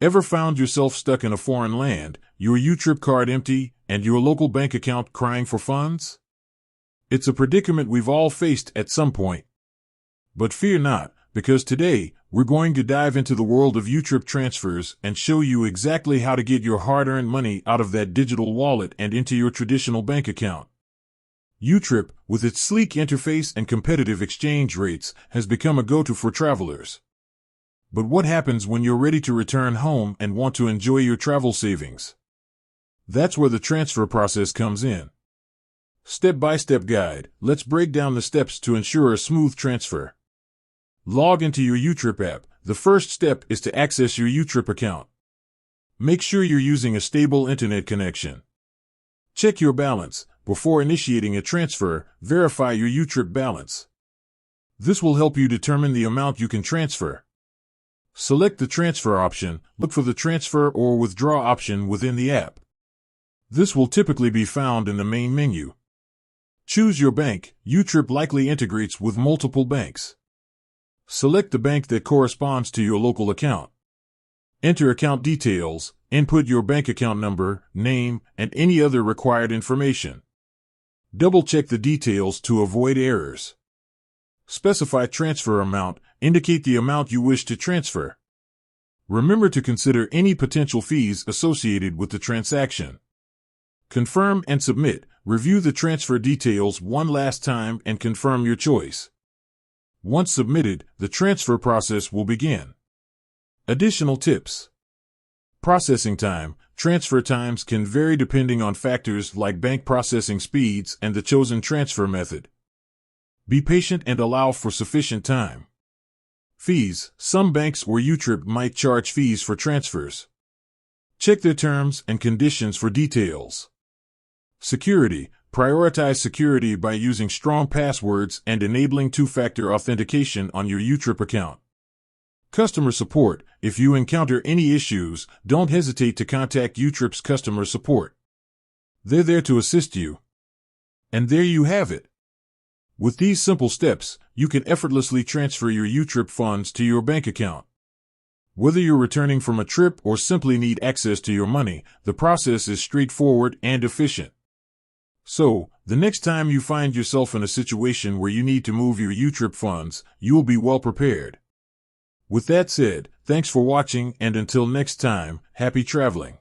Ever found yourself stuck in a foreign land, your YouTrip card empty, and your local bank account crying for funds? It's a predicament we've all faced at some point. But fear not, because today, we're going to dive into the world of YouTrip transfers and show you exactly how to get your hard-earned money out of that digital wallet and into your traditional bank account. YouTrip, with its sleek interface and competitive exchange rates, has become a go-to for travelers. But what happens when you're ready to return home and want to enjoy your travel savings? That's where the transfer process comes in. Step-by-step guide, let's break down the steps to ensure a smooth transfer. Log into your YouTrip app. The first step is to access your YouTrip account. Make sure you're using a stable internet connection. Check your balance. Before initiating a transfer, verify your YouTrip balance. This will help you determine the amount you can transfer. Select the transfer option. Look for the transfer or withdraw option within the app. This will typically be found in the main menu. Choose your bank. YouTrip likely integrates with multiple banks. Select the bank that corresponds to your local account. Enter account details, input your bank account number, name, and any other required information. Double-check the details to avoid errors. Specify transfer amount, indicate the amount you wish to transfer. Remember to consider any potential fees associated with the transaction. Confirm and submit. Review the transfer details one last time and confirm your choice. Once submitted, the transfer process will begin. Additional tips. Processing time. Transfer times can vary depending on factors like bank processing speeds and the chosen transfer method. Be patient and allow for sufficient time. Fees. Some banks or YouTrip might charge fees for transfers. Check their terms and conditions for details. Security. Prioritize security by using strong passwords and enabling two-factor authentication on your YouTrip account. Customer support. If you encounter any issues, don't hesitate to contact YouTrip's customer support. They're there to assist you. And there you have it. With these simple steps, you can effortlessly transfer your YouTrip funds to your bank account. Whether you're returning from a trip or simply need access to your money, the process is straightforward and efficient. So, the next time you find yourself in a situation where you need to move your YouTrip funds, you will be well prepared. With that said, thanks for watching, and until next time, happy traveling.